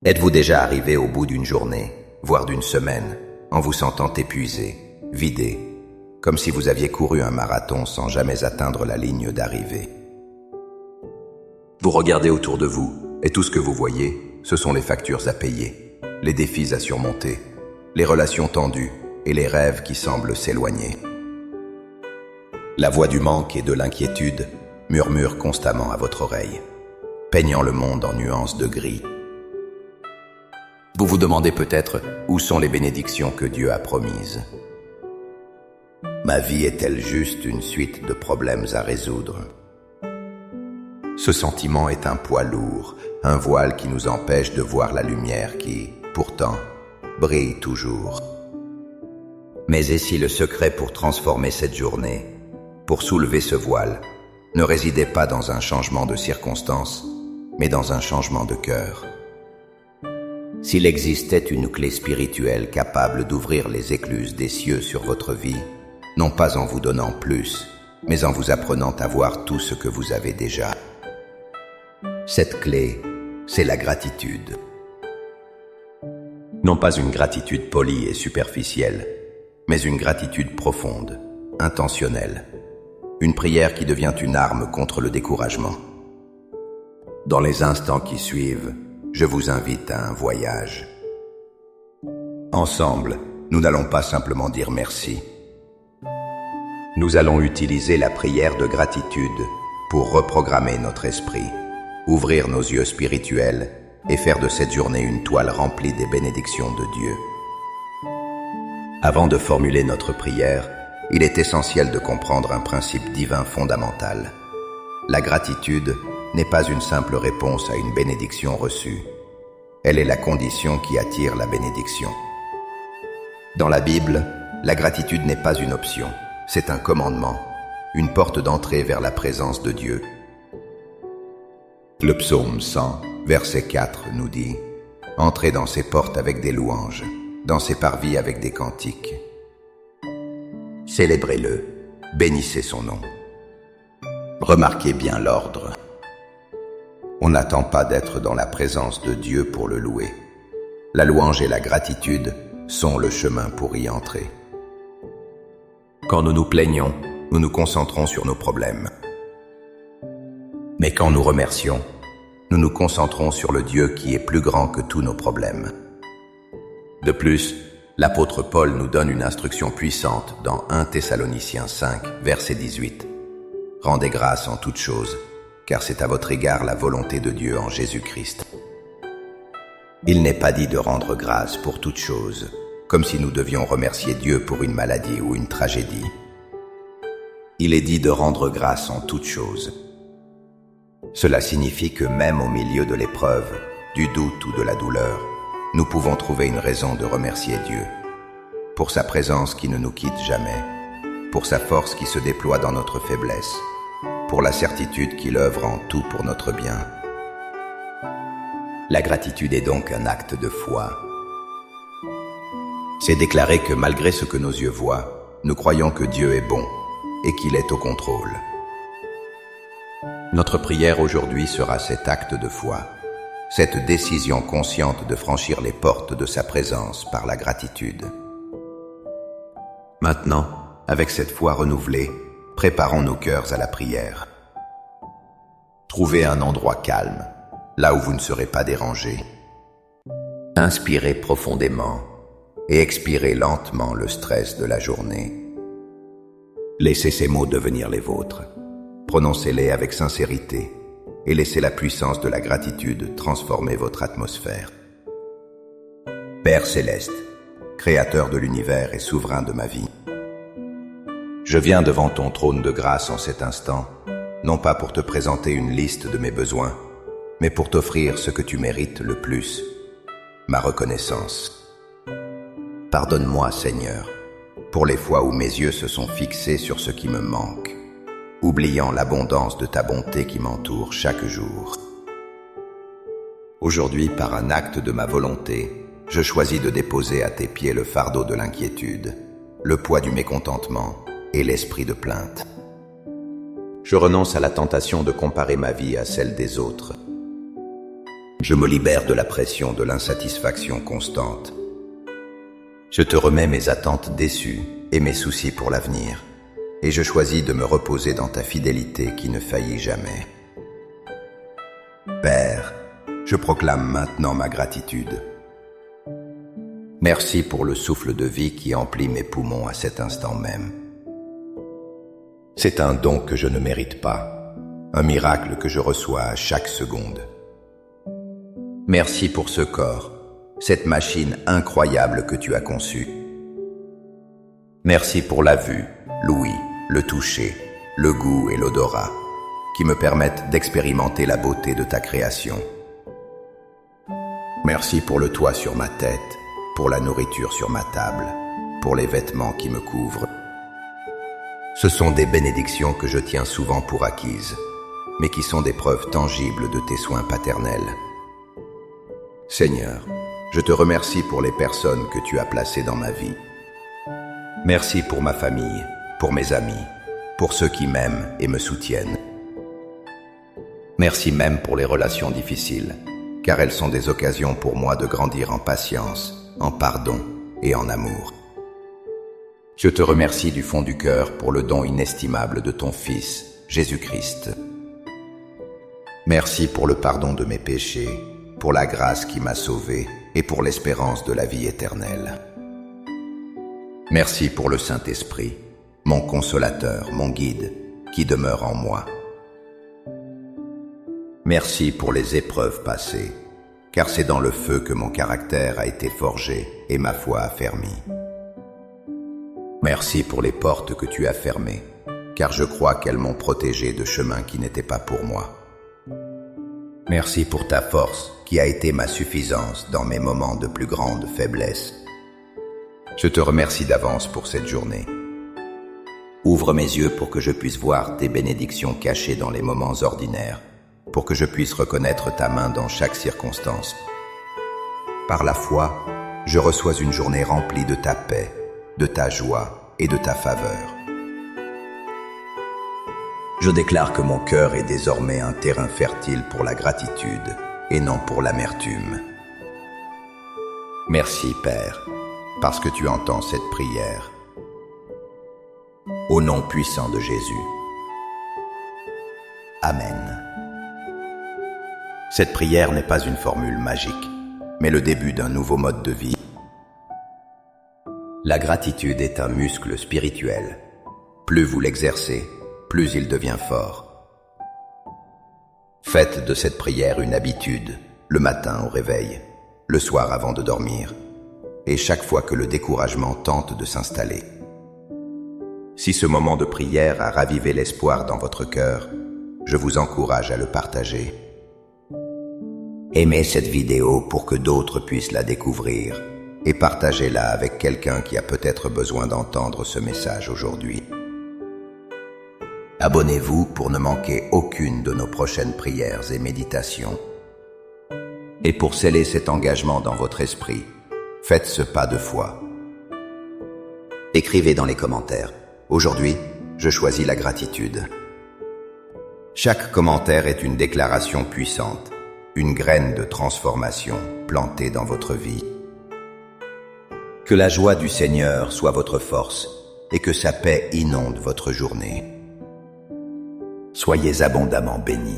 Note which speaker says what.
Speaker 1: Êtes-vous déjà arrivé au bout d'une journée, voire d'une semaine, en vous sentant épuisé, vidé, comme si vous aviez couru un marathon sans jamais atteindre la ligne d'arrivée? Vous regardez autour de vous, et tout ce que vous voyez, ce sont les factures à payer, les défis à surmonter, les relations tendues et les rêves qui semblent s'éloigner. La voix du manque et de l'inquiétude murmure constamment à votre oreille, peignant le monde en nuances de gris. Vous vous demandez peut-être où sont les bénédictions que Dieu a promises. Ma vie est-elle juste une suite de problèmes à résoudre? Ce sentiment est un poids lourd, un voile qui nous empêche de voir la lumière qui, pourtant, brille toujours. Mais et si le secret pour transformer cette journée, pour soulever ce voile, ne résidait pas dans un changement de circonstances, mais dans un changement de cœur? S'il existait une clé spirituelle capable d'ouvrir les écluses des cieux sur votre vie, non pas en vous donnant plus, mais en vous apprenant à voir tout ce que vous avez déjà. Cette clé, c'est la gratitude. Non pas une gratitude polie et superficielle, mais une gratitude profonde, intentionnelle. Une prière qui devient une arme contre le découragement. Dans les instants qui suivent, je vous invite à un voyage. Ensemble, nous n'allons pas simplement dire merci. Nous allons utiliser la prière de gratitude pour reprogrammer notre esprit, ouvrir nos yeux spirituels et faire de cette journée une toile remplie des bénédictions de Dieu. Avant de formuler notre prière, il est essentiel de comprendre un principe divin fondamental. La gratitude n'est pas une simple réponse à une bénédiction reçue. Elle est la condition qui attire la bénédiction. Dans la Bible, la gratitude n'est pas une option, c'est un commandement, une porte d'entrée vers la présence de Dieu. Le psaume 100, verset 4 nous dit « Entrez dans ses portes avec des louanges, dans ses parvis avec des cantiques. » Célébrez-le, bénissez son nom. Remarquez bien l'ordre. On n'attend pas d'être dans la présence de Dieu pour le louer. La louange et la gratitude sont le chemin pour y entrer. Quand nous nous plaignons, nous nous concentrons sur nos problèmes. Mais quand nous remercions, nous nous concentrons sur le Dieu qui est plus grand que tous nos problèmes. De plus, l'apôtre Paul nous donne une instruction puissante dans 1 Thessaloniciens 5, verset 18. « Rendez grâce en toutes choses, car c'est à votre égard la volonté de Dieu en Jésus-Christ. » Il n'est pas dit de rendre grâce pour toutes choses, comme si nous devions remercier Dieu pour une maladie ou une tragédie. Il est dit de rendre grâce en toutes choses. Cela signifie que même au milieu de l'épreuve, du doute ou de la douleur, nous pouvons trouver une raison de remercier Dieu, pour sa présence qui ne nous quitte jamais, pour sa force qui se déploie dans notre faiblesse, pour la certitude qu'il œuvre en tout pour notre bien. La gratitude est donc un acte de foi. C'est déclarer que malgré ce que nos yeux voient, nous croyons que Dieu est bon et qu'il est au contrôle. Notre prière aujourd'hui sera cet acte de foi, cette décision consciente de franchir les portes de sa présence par la gratitude. Maintenant, avec cette foi renouvelée, préparons nos cœurs à la prière. Trouvez un endroit calme, là où vous ne serez pas dérangé. Inspirez profondément et expirez lentement le stress de la journée. Laissez ces mots devenir les vôtres. Prononcez-les avec sincérité et laissez la puissance de la gratitude transformer votre atmosphère. Père céleste, créateur de l'univers et souverain de ma vie, je viens devant ton trône de grâce en cet instant, non pas pour te présenter une liste de mes besoins, mais pour t'offrir ce que tu mérites le plus, ma reconnaissance. Pardonne-moi, Seigneur, pour les fois où mes yeux se sont fixés sur ce qui me manque, oubliant l'abondance de ta bonté qui m'entoure chaque jour. Aujourd'hui, par un acte de ma volonté, je choisis de déposer à tes pieds le fardeau de l'inquiétude, le poids du mécontentement et l'esprit de plainte. Je renonce à la tentation de comparer ma vie à celle des autres. Je me libère de la pression de l'insatisfaction constante. Je te remets mes attentes déçues et mes soucis pour l'avenir, et je choisis de me reposer dans ta fidélité qui ne faillit jamais. Père, je proclame maintenant ma gratitude. Merci pour le souffle de vie qui emplit mes poumons à cet instant même. C'est un don que je ne mérite pas, un miracle que je reçois à chaque seconde. Merci pour ce corps, cette machine incroyable que tu as conçue. Merci pour la vue, l'ouïe, le toucher, le goût et l'odorat, qui me permettent d'expérimenter la beauté de ta création. Merci pour le toit sur ma tête, pour la nourriture sur ma table, pour les vêtements qui me couvrent. Ce sont des bénédictions que je tiens souvent pour acquises, mais qui sont des preuves tangibles de tes soins paternels. Seigneur, je te remercie pour les personnes que tu as placées dans ma vie. Merci pour ma famille, pour mes amis, pour ceux qui m'aiment et me soutiennent. Merci même pour les relations difficiles, car elles sont des occasions pour moi de grandir en patience, en pardon et en amour. Je te remercie du fond du cœur pour le don inestimable de ton Fils, Jésus-Christ. Merci pour le pardon de mes péchés, pour la grâce qui m'a sauvé et pour l'espérance de la vie éternelle. Merci pour le Saint-Esprit, mon consolateur, mon guide, qui demeure en moi. Merci pour les épreuves passées, car c'est dans le feu que mon caractère a été forgé et ma foi affermie. Merci pour les portes que tu as fermées, car je crois qu'elles m'ont protégé de chemins qui n'étaient pas pour moi. Merci pour ta force, qui a été ma suffisance dans mes moments de plus grande faiblesse. Je te remercie d'avance pour cette journée. Ouvre mes yeux pour que je puisse voir tes bénédictions cachées dans les moments ordinaires, pour que je puisse reconnaître ta main dans chaque circonstance. Par la foi, je reçois une journée remplie de ta paix, de ta joie et de ta faveur. Je déclare que mon cœur est désormais un terrain fertile pour la gratitude et non pour l'amertume. Merci, Père, parce que tu entends cette prière. Au nom puissant de Jésus. Amen. Cette prière n'est pas une formule magique, mais le début d'un nouveau mode de vie. La gratitude est un muscle spirituel. Plus vous l'exercez, plus il devient fort. Faites de cette prière une habitude, le matin au réveil, le soir avant de dormir, et chaque fois que le découragement tente de s'installer. Si ce moment de prière a ravivé l'espoir dans votre cœur, je vous encourage à le partager. Aimez cette vidéo pour que d'autres puissent la découvrir et partagez-la avec quelqu'un qui a peut-être besoin d'entendre ce message aujourd'hui. Abonnez-vous pour ne manquer aucune de nos prochaines prières et méditations. Et pour sceller cet engagement dans votre esprit, faites ce pas de foi. Écrivez dans les commentaires. Aujourd'hui, je choisis la gratitude. Chaque commentaire est une déclaration puissante, une graine de transformation plantée dans votre vie. Que la joie du Seigneur soit votre force et que sa paix inonde votre journée. Soyez abondamment bénis.